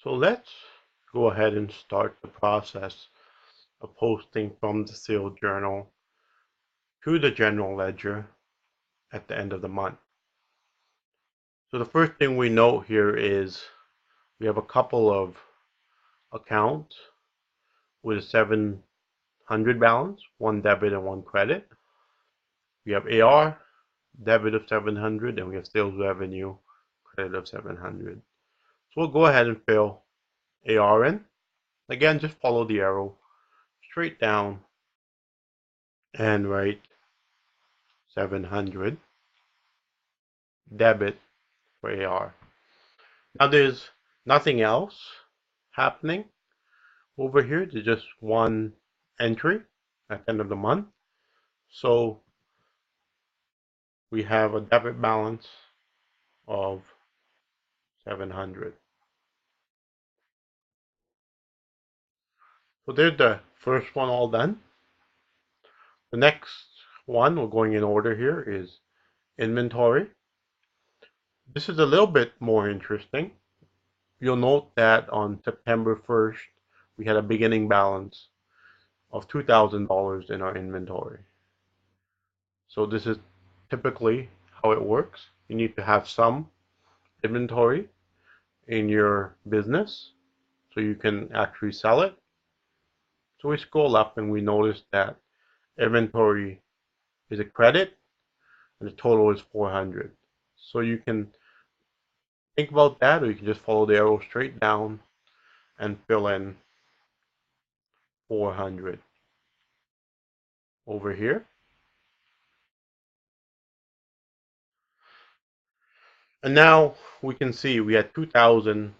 So let's go ahead and start the process of posting from the sales journal to the general ledger at the end of the month. So the first thing we note here is we have a couple of accounts with a 700 balance, one debit and one credit. We have AR, debit of 700, and we have sales revenue, credit of 700. So we'll go ahead and fill AR in. Again, just follow the arrow straight down and write 700 debit for AR. Now there's nothing else happening over here. There's just one entry at the end of the month. So we have a debit balance of 700. So there's the first one all done. The next one, we're going in order here, is inventory. This is a little bit more interesting. You'll note that on September 1st, we had a beginning balance of $2,000 in our inventory. So this is typically how it works. You need to have some inventory in your business so you can actually sell it. So we scroll up and we notice that inventory is a credit and the total is 400. So you can think about that, or you can just follow the arrow straight down and fill in 400 over here. And now we can see we had 2,000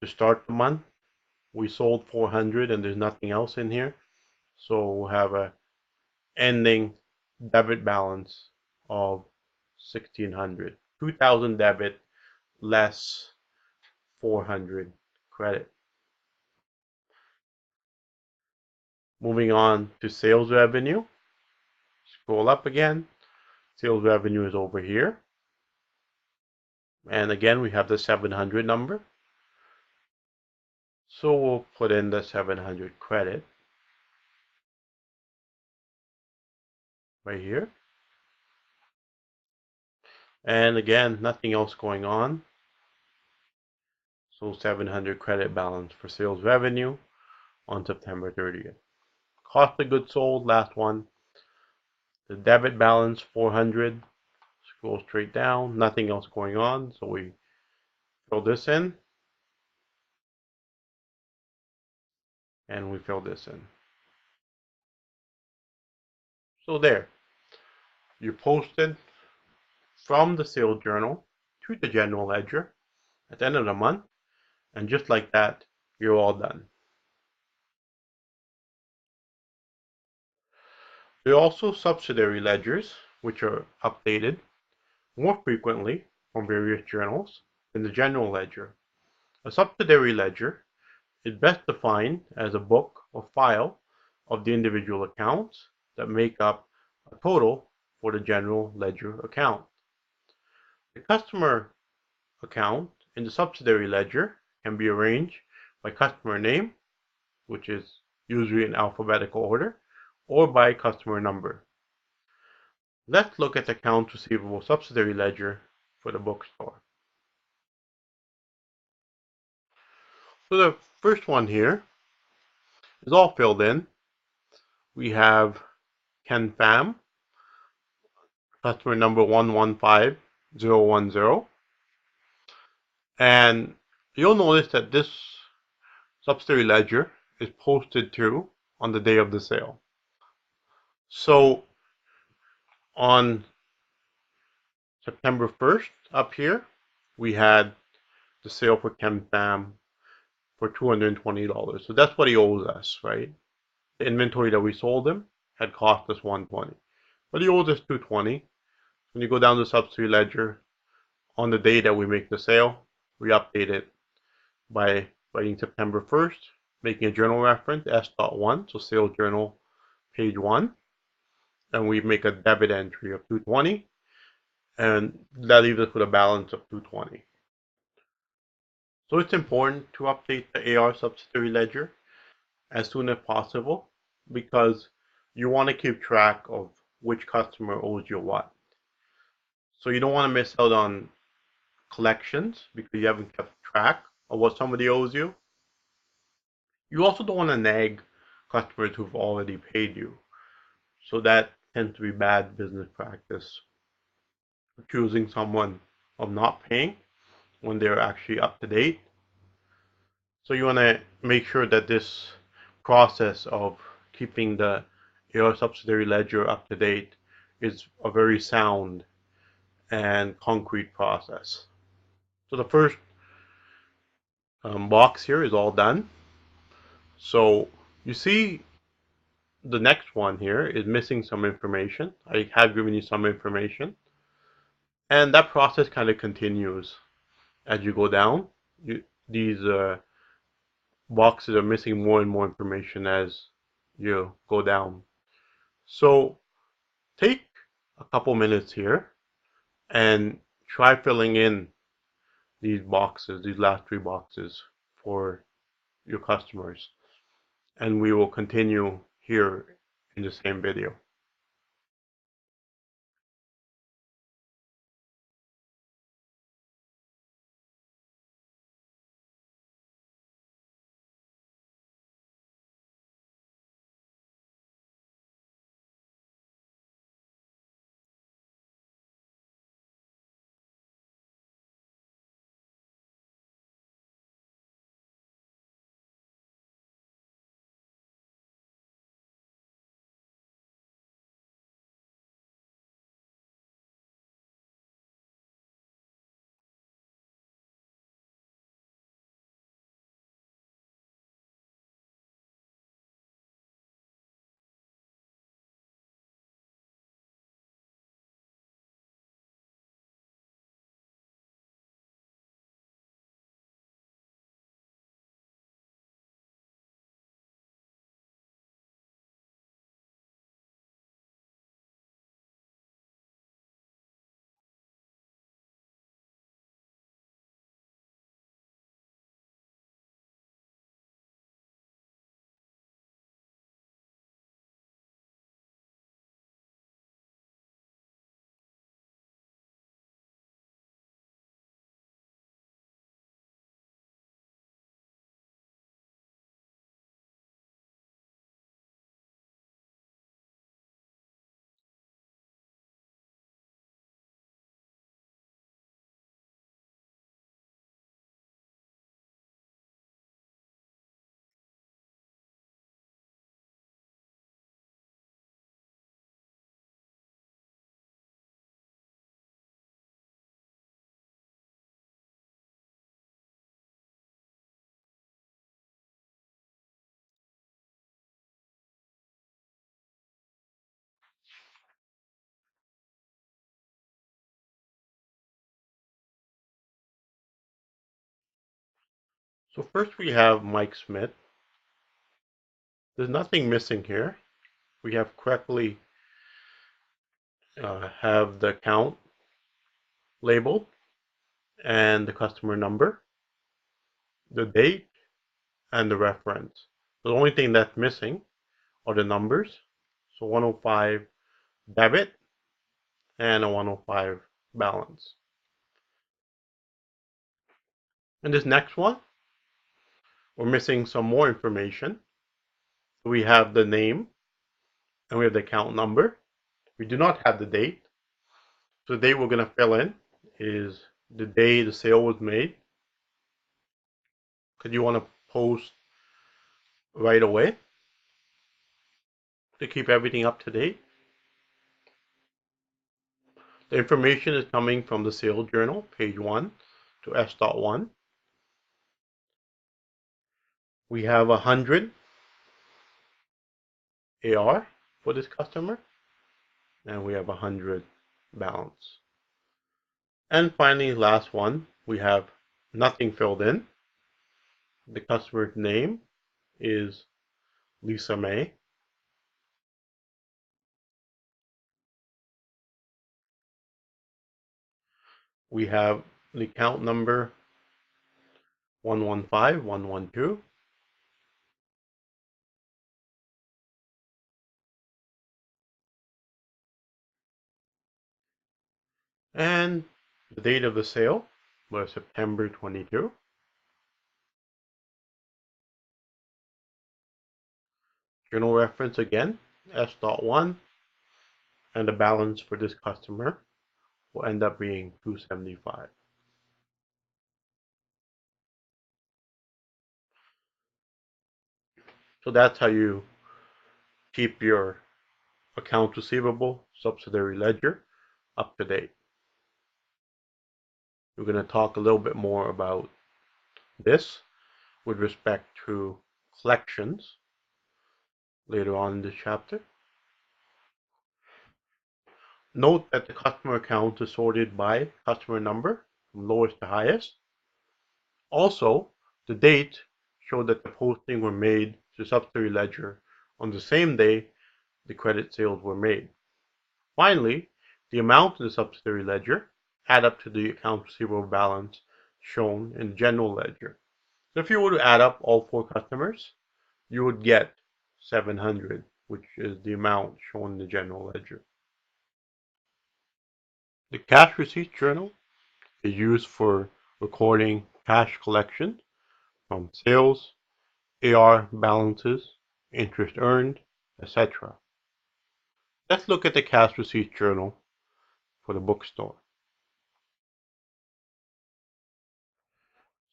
to start the month. We sold 400 and there's nothing else in here. So we'll have a ending debit balance of 1,600. 2,000 debit less 400 credit. Moving on to sales revenue. Scroll up again. Sales revenue is over here. And again, we have the 700 number. So we'll put in the 700 credit right here. And again, nothing else going on. So 700 credit balance for sales revenue on September 30th. Cost of goods sold, last one. The debit balance 400. Scroll straight down, nothing else going on. So we fill this in. And we fill this in. So there, you posted from the sales journal to the general ledger at the end of the month, and just like that, you're all done. There are also subsidiary ledgers, which are updated more frequently from various journals than the general ledger. A subsidiary ledger is best defined as a book or file of the individual accounts that make up a total for the general ledger account. The customer account in the subsidiary ledger can be arranged by customer name, which is usually in alphabetical order, or by customer number. Let's look at the accounts receivable subsidiary ledger for the bookstore. So the first one here is all filled in. We have Ken Pham, customer number 115010. And you'll notice that this subsidiary ledger is posted to on the day of the sale. So on September 1st, up here, we had the sale for Ken Pham for $220. So that's what he owes us, right? The inventory that we sold him had cost us $120. But he owes us $220. When you go down to the subsidiary ledger, on the day that we make the sale, we update it by writing September 1st, making a journal reference, S.1, so sales journal, page 1. And we make a debit entry of $220. And that leaves us with a balance of $220. So it's important to update the AR subsidiary ledger as soon as possible because you want to keep track of which customer owes you what. So you don't want to miss out on collections because you haven't kept track of what somebody owes you. You also don't want to nag customers who've already paid you. So that tends to be bad business practice. Accusing someone of not paying when they're actually up to date. So you want to make sure that this process of keeping your subsidiary ledger up to date is a very sound and concrete process. So the first box here is all done. So you see the next one here is missing some information. I have given you some information. And that process kind of continues as you go down. These boxes are missing more and more information as you go down. So take a couple minutes here and try filling in these boxes, these last three boxes for your customers. And we will continue here in the same video. So first we have Mike Smith. There's nothing missing here. We have correctly have the account labeled and the customer number, the date, and the reference. The only thing that's missing are the numbers. So 105 debit and a 105 balance. In this next one, we're missing some more information. We have the name and we have the account number. We do not have the date. So the date we're going to fill in is the day the sale was made, because you want to post right away to keep everything up to date. The information is coming from the sales journal, page 1 to S.1. We have 100 AR for this customer, and we have 100 balance. And finally, last one, we have nothing filled in. The customer's name is Lisa May. We have the account number 115, 112. And the date of the sale was September 22. Journal reference again, S.1, and the balance for this customer will end up being 275. So that's how you keep your accounts receivable subsidiary ledger up to date. We're going to talk a little bit more about this with respect to collections later on in this chapter. Note that the customer account is sorted by customer number from lowest to highest. Also, the date showed that the posting were made to subsidiary ledger on the same day the credit sales were made. Finally, the amount in the subsidiary ledger add up to the accounts receivable balance shown in the general ledger. So if you were to add up all 4 customers, you would get 700, which is the amount shown in the general ledger. The cash receipt journal is used for recording cash collection from sales, AR balances, interest earned, etc. Let's look at the cash receipt journal for the bookstore.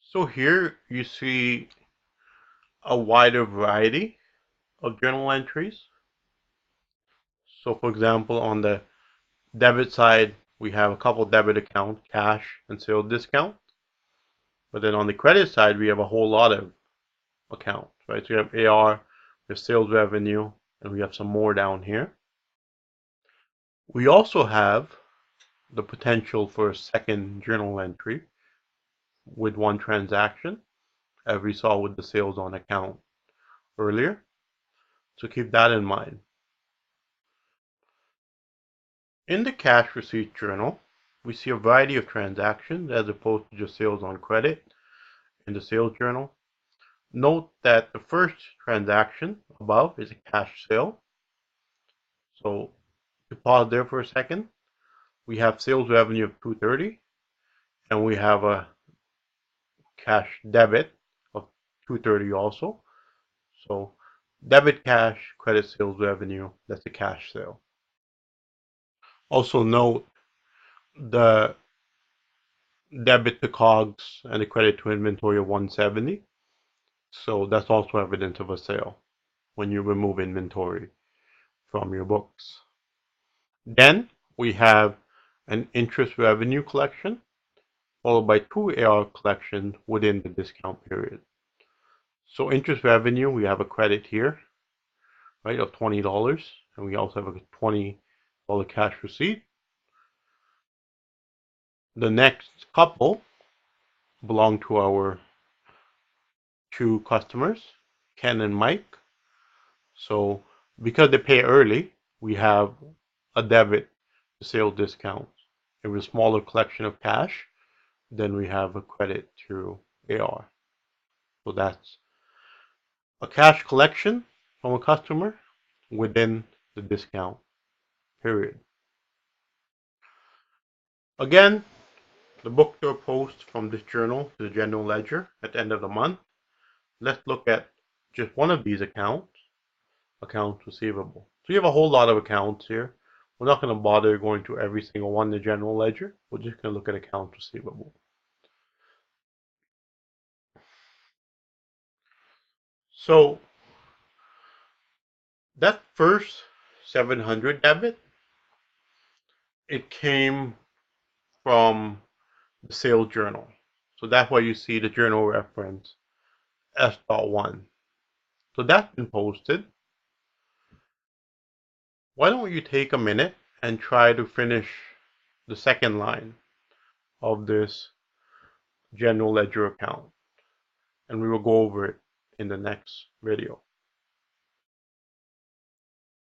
So here you see a wider variety of journal entries. So for example, on the debit side, we have a couple debit accounts, cash and sales discount. But then on the credit side, we have a whole lot of accounts, right? So we have AR, we have sales revenue, and we have some more down here. We also have the potential for a second journal entry with one transaction, as we saw with the sales on account earlier. So keep that in mind. In the cash receipt journal, we see a variety of transactions as opposed to just sales on credit in the sales journal. Note that the first transaction above is a cash sale. So to pause there for a second, we have sales revenue of 230 and we have a cash debit of 230 also. So debit cash, credit sales revenue, that's a cash sale. Also note the debit to COGS and the credit to inventory of 170. So that's also evidence of a sale when you remove inventory from your books. Then we have an interest revenue collection followed by 2 AR collections within the discount period. So interest revenue, we have a credit here, right, of $20, and we also have a $20 cash receipt. The next couple belong to our 2 customers, Ken and Mike. So because they pay early, we have a debit to sales discount. If it's a smaller collection of cash, then we have a credit to AR. So that's a cash collection from a customer within the discount period. Again, the bookstore posts from this journal to the general ledger at the end of the month. Let's look at just one of these accounts receivable. So you have a whole lot of accounts here. We're not going to bother going to every single one in the general ledger. We're just going to look at accounts receivable. So that first 700 debit, it came from the sales journal. So that's why you see the journal reference S.1. So that's been posted. Why don't you take a minute and try to finish the second line of this general ledger account, and we will go over it in the next video.